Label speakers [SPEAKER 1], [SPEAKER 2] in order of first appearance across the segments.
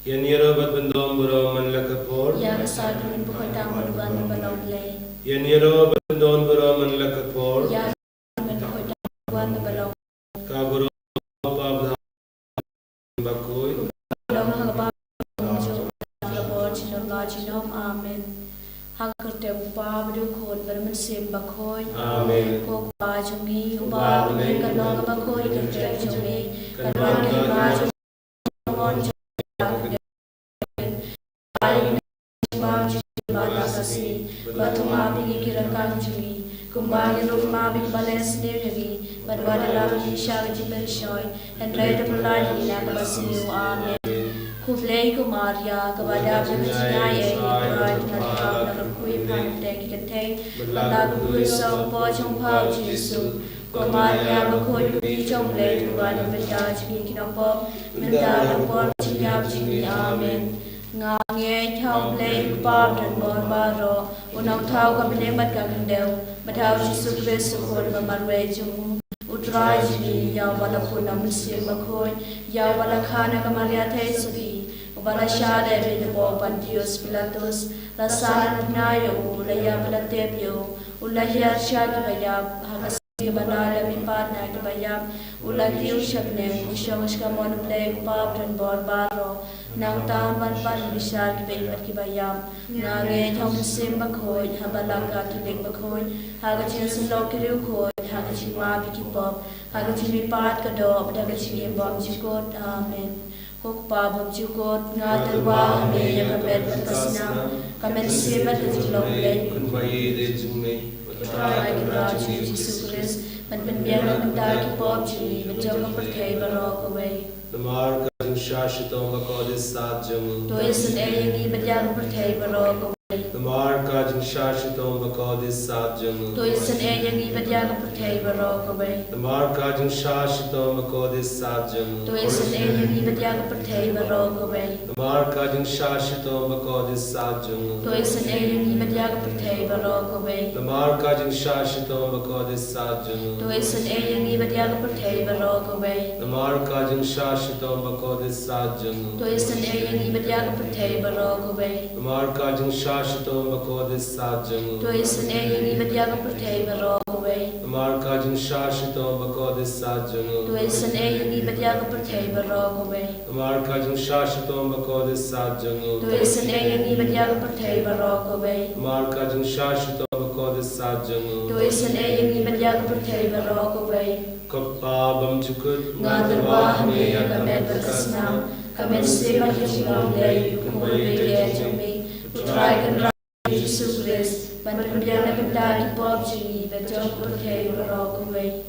[SPEAKER 1] Yan yerobat bendom buro man lakapor.
[SPEAKER 2] Yang asal dengan bukan tamu duan balong lay.
[SPEAKER 1] Yan yerobat bendom buro man lakapor.
[SPEAKER 2] Yang dengan bukan tamu duan balong.
[SPEAKER 1] Kaburo pabda bakoy.
[SPEAKER 2] Balong hagaba jo labor chinom la chinom amen. Hagkerte upa bdu khod berman sem bakoy.
[SPEAKER 1] Amen.
[SPEAKER 2] Ko ba jumi uba ne kalong bakoy kerte jumi kalong ke ba jumi Batu mabi kirakan jumi, kumbali ruf mabi bales nirgi, badwada lagi syar jiber shoy, and reda pelani nak basiu amen. Kublei kumaria kepada Jingisynei-blei kepada nak kui pandai kita, nak kui sampo jumpa Yesus. Kumaria berkoi kui jumpa Tuhan benda jimi kinapop, benda napop jiap jimi amen. Ngai thau play pop dan bor baro unau thau ka bene mat ka kendel mathau Yesus Kristus ko ba marwe jum utrai ji ya wala puna musim bakhoi ya wala khana ka maria thai suhi ubala shade be de bo Pontius Pilatus la sana na yo la ya bala tebyo ulahia shaki ba ya hagas ke banala mi partner ke bayam ulati ushakne ushawash ka mon play pop dan bor baro nang taon ban pan bisar ki bet ki bayam nange thom sim bakhoi habalaka thulik bakhoi haga chin sulok ki ru khoi haga chi ma bi ki pop haga chi mi pat ka do daga chi bom chi kot amen kok pa bom chi kot nga terwa me ya ka bet kasna kamen sim bat ki lok le
[SPEAKER 1] kun bayi de jume.
[SPEAKER 2] Try ke Raja Yesus Kristus menbiar mentar ki pop chi menjaga perkai barok away.
[SPEAKER 1] Namar kajing shashito makodis saat jamu.
[SPEAKER 2] To isan ayang ibadyan perkai barok away.
[SPEAKER 1] Namar kajing shashito makodis saat jamu.
[SPEAKER 2] To isan ayang ibadyan perkai barok away.
[SPEAKER 1] Namar kajing shashito makodis saat jamu.
[SPEAKER 2] To isan ayang ibadyan perkai barok away.
[SPEAKER 1] Namar kajing shashito makodis saat jamu.
[SPEAKER 2] To isan ayang ibadyan perkai barok away.
[SPEAKER 1] Namar kajing shashito makodis saat jamu.
[SPEAKER 2] To isan ayang ibadyan perkai barok away.
[SPEAKER 1] Namar kajing shashito makodis saat jamu.
[SPEAKER 2] To isan ayang ibadyan perkai barok away.
[SPEAKER 1] Namar kajing shashito makodis saat jamu.
[SPEAKER 2] To isan ayang ibadyan perkai barok away.
[SPEAKER 1] Namar kajing shashito makodis saat jamu.
[SPEAKER 2] To isan ayang ibadyan perkai barok away.
[SPEAKER 1] Namar kajing shashito makodis saat jamu.
[SPEAKER 2] To isan ayang ibadyan perkai barok away.
[SPEAKER 1] Namar kajing shashito makodis saat jamu.
[SPEAKER 2] To isan ayang ibadyan perkai barok away.
[SPEAKER 1] Kappa bam jukut
[SPEAKER 2] Ngaterwa hame kamet berkasna kamet sebat kecilong lay kumulay kaya jami putrai kan Raja Yesus Kristus menbiar mentar ki pop chi bejong perkai barok away.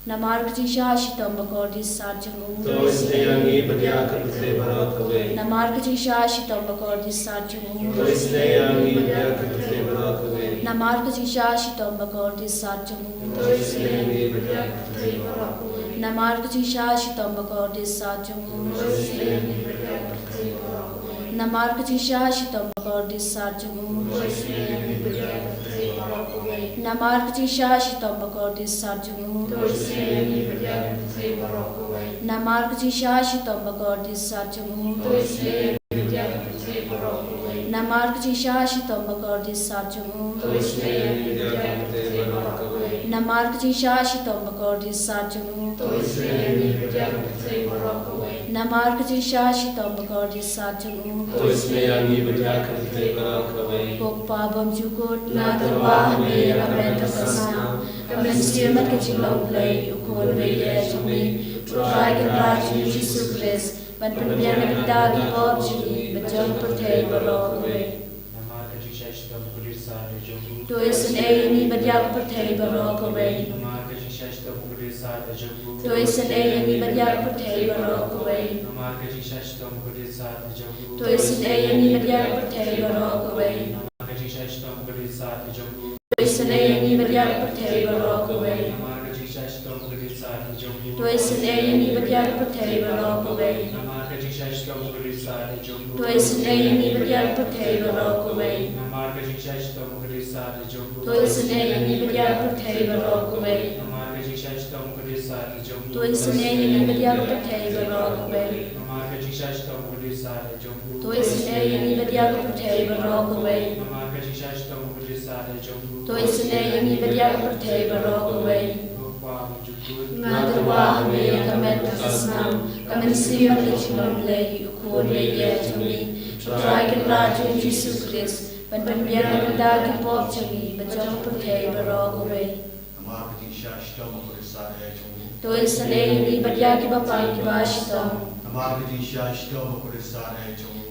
[SPEAKER 2] Namar kecil syashitam bakordis sarjamu.
[SPEAKER 1] To isneyangi badyakan tle barok away.
[SPEAKER 2] Namar kecil syashitam bakordis sarjamu.
[SPEAKER 1] To isneyangi badyakan tle barok away.
[SPEAKER 2] Namar kecil syashitam bakordis sarjamu.
[SPEAKER 1] To isneyangi badyakan tle barok away.
[SPEAKER 2] Namar kecil syashitam bakordis sarjamu.
[SPEAKER 1] To isneyangi badyakan tle barok away.
[SPEAKER 2] Namar kecil syashitam bakordis sarjamu.
[SPEAKER 1] To isneyangi badyakan tle barok away.
[SPEAKER 2] Namar kecil syashitam bakordis sarjamu.
[SPEAKER 1] To isneyangi badyakan tle barok away.
[SPEAKER 2] Namar kecil syashitam bakordis sarjamu.
[SPEAKER 1] To isneyangi badyakan tle barok away.
[SPEAKER 2] Namar kecil syashitam bakordis sarjamu.
[SPEAKER 1] To isneyangi badyakan tle barok away.
[SPEAKER 2] Namar kecil syashitam bakordis sarjamu.
[SPEAKER 1] To isneyangi badyakan tle barok away.
[SPEAKER 2] Namar kecil syashitam bakordis sarjamu.
[SPEAKER 1] To isneyangi badyakan tle barok away.
[SPEAKER 2] Pokpa bom jukut ngaterwa hame kamet berkasna kamet sebat kecilong lay ukol beye jami utrai kan Raja Yesus Kristus menbiar mentar ki pop chi bejong perkai barok away. To isan ayang ibadyan perkai barok away. To isan ayang ibadyan perkai barok away. To isan ayang ibadyan perkai barok away. To isan ayang ibadyan perkai barok away. To isan ayang ibadyan perkai barok away. To isan ayang ibadyan perkai barok away. To isan ayang ibadyan perkai barok away. To isan ayang ibadyan perkai barok away. Toi sinay yang iba't yaga pertay barok away. Toi sinay yang iba't yaga pertay barok away. Ngadarwa hame kamen tasnam kamen siman Jingisynei-blei ukun ye chami. Try kan raju Jesus Christ. Ban biang na dagi pop chami bajang pertay barok away. Toi sinay yang iba't yaga bapang kibashitong.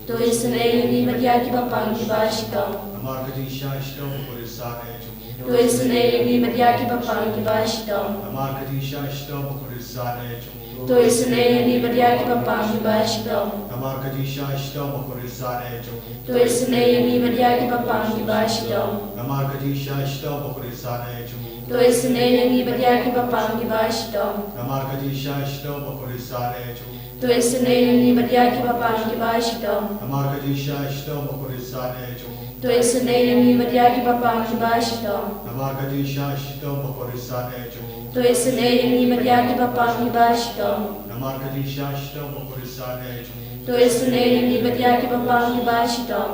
[SPEAKER 2] Toi sinay yang iba't yaga bapang kibashitong. Toi sinay yang iba't yaga bapang kibashitong. Toi sinay yang iba't yaga bapang kibashitong. Toi sinay yang iba't yaga bapang kibashitong. Toi sinay yang iba't yaga bapang kibashitong. Toi sinay yang iba't yaga bapang kibashitong. Toi sinay yang iba't yaga bapang kibashitong. Toi sinay yang iba't yaga bapang kibashitong. Toi sinay yang iba't yaga bapang kibashitong.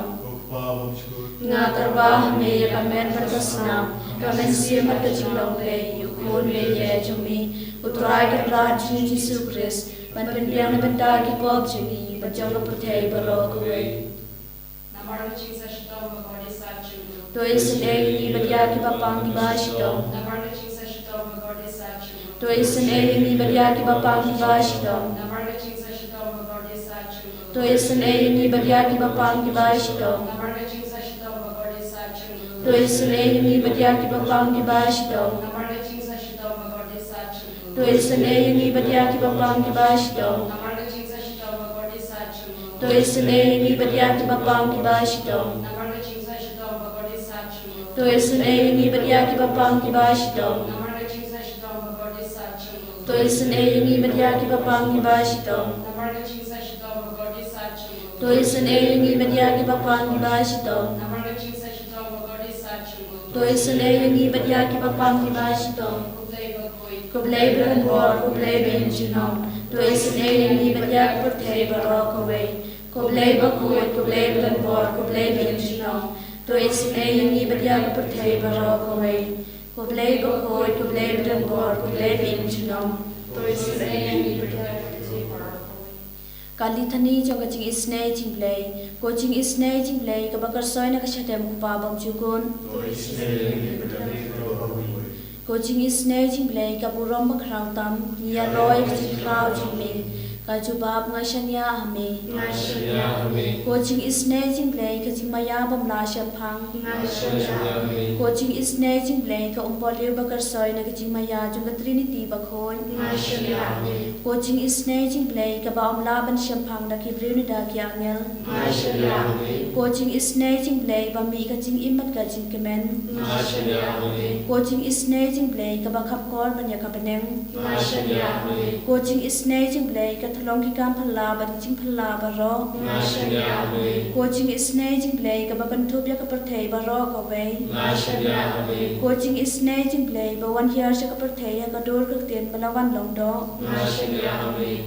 [SPEAKER 2] Ngadarwa hame kamen bertasnam kamen siman Jingisynei-blei ukun ye chami. Utray kan raju Jesus Christ. Ban biang na dagi pop chami bajang pertay barok away. Toi sinay yang iba't yaga bapang kibashitong. Toi sinay yang iba't yaga bapang kibashitong. Toi sinay yang iba't yaga bapang kibashitong. Toi sinay yang iba't yaga bapang kibashitong. Toi sinay yang iba't yaga bapang kibashitong. Toi sinay yang iba't yaga bapang kibashitong. Toi sinay yang iba't yaga bapang kibashitong. Toi sinay yang iba't yaga bapang kibashitong. Toi sinay yang iba't yaga bapang kibashitong. Toi sinay yang iba't yaga bapang kibashitong. Kublay beran war kublay ben jinom. Toi sinay yang iba't yaga pertay barok away. Kublay bakut kublay beran war kublay ben jinom. Toi sinay yang iba't yaga pertay barok away. Kublay bakut kublay beran war kublay ben jinom. Toi sinay yang iba't yaga pertay barok away. Kali thani jong Jingisynei-blei ko Jingisynei-blei ka bakar soy na kasyatem kupabam jukun. Ko Jingisynei-blei ka burom bakrau tam niya roy krau jimi ka jubab ngashanya hame. Ko Jingisynei-blei ka jimaya bamla syapang. Ko Jingisynei-blei ka umpolio bakar soy na ka jimaya jung ka Trinity bakhoy. Ko Jingisynei-blei ka ba umlaban syapang na kibriw ni dagyangel. Ko Jingisynei-blei ba mi ka jing imat ka jing kemen. Ko Jingisynei-blei ka ba kapkol banya ka beneng. Ko Jingisynei-blei ka thalong ki kam phalla ba jing phalla ba ro. Ko Jingisynei-blei ka ba kan thubya ka perthei ba ro ka we. Ko Jingisynei-blei ba wan hiar sa ka perthei ka dur ka ten balawan long do.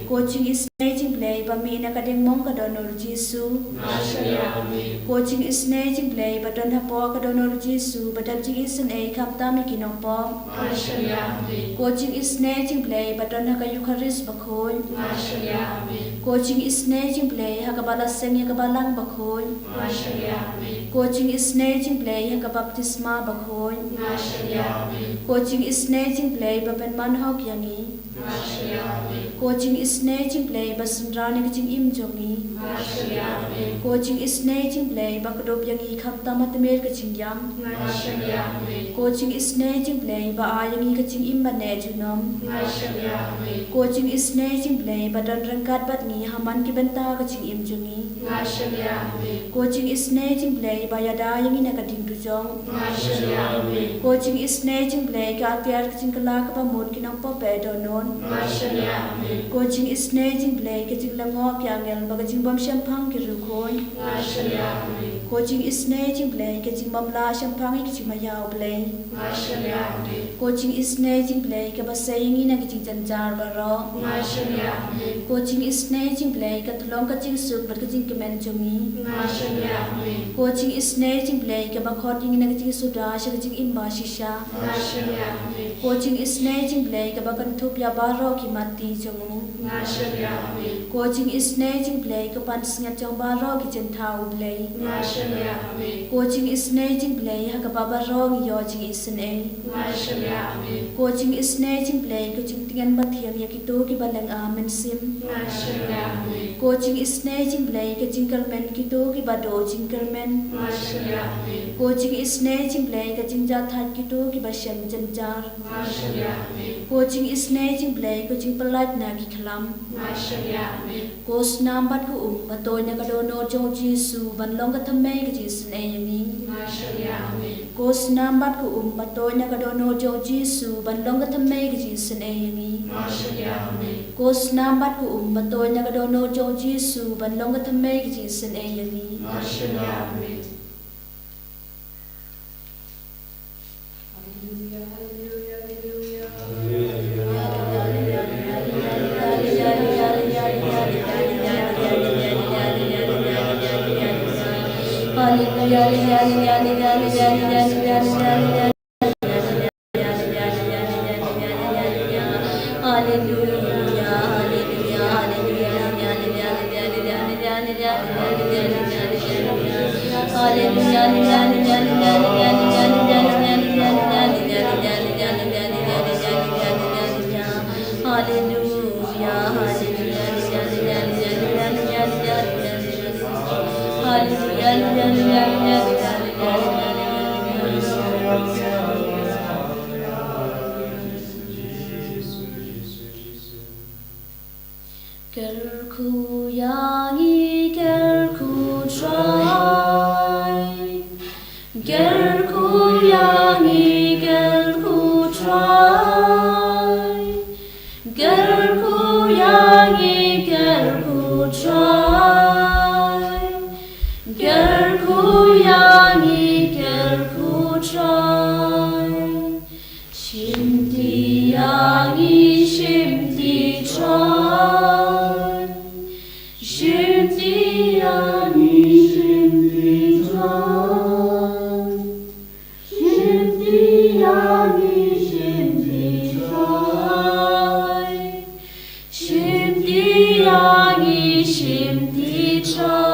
[SPEAKER 2] Ko Jingisynei-blei ba mi na ka ding mong ka donor Jesu. Ko Jingisynei-blei ba don hapo ka donor Jesu ba dam Jingisynei kap ta mi kinong po. Ko Jingisynei-blei ba don ha ka Eucharist ba khoi. Ko Jingisynei-blei ha ka balaseng ya ka balang ba khoi. Ko Jingisynei-blei ha ka baptisma ba khoi. Ko Jingisynei-blei ba ben man hok yangi. Ko Jingisynei-blei ba sundrani ka jing im jongi. Ko Jingisynei-blei ba kadop yangi kham tamatemer ka jing yam. Ko Jingisynei-blei ba ayangi ka jing im ba ne junom. Ko Jingisynei-blei ba don rangkat bat ni haman ki benta ka jing im jongi. Ko Jingisynei-blei ba yada yangi na ka ding dujong. Ko Jingisynei-blei ka atiar ka jing kala ka pamut kinang po pe donon. Ko Jingisynei-blei ka jing langok yang el ba ka jing bom syampang ki rukhon. Ko Coaching is nating blay, getting mamla, champagne, getting my yaw blay. Coaching is nating blay, kaba saying in a getting janjar baro. Coaching is nating blay, got long catching soup, but getting command to me. Coaching is nating blay, kaba cording in a getting suda, getting in bashisha. Coaching is nating blay, kaba cantopia baro, kimati jomu. Coaching is nating blay, kapan singat jong baro, kitchen tau blay. Coaching is nating blay, hakababa rong yojing is an a. Coaching is nating blay, coaching tingan batil yakito ki balang amen sim. Coaching is nating blay, coaching kermen kito ki bado jinkermen. Coaching is nating blay, coaching jathat kito ki bashem janjar. Coaching is nating blay, coaching polite na ki kalam. Coach nambat ko batoy na kadono jong Jisu ban long katamay ka Jisun ayani. Coach nambat ko batoy na kadono jong Jisu ban long katamay ka Jisun ayani. Coach nambat ko batoy na kadono jong Jisu ban long katamay ka Jisun ayani. Gerku yangi gerku try. Gerku yangi gerku try. Gerku yangi gerku try. Gerku yangi gerku try. Shimti yangi shimti try. Shimti yangi shimti try. Shimti yangi shimti try. Shimti yangi shimti try.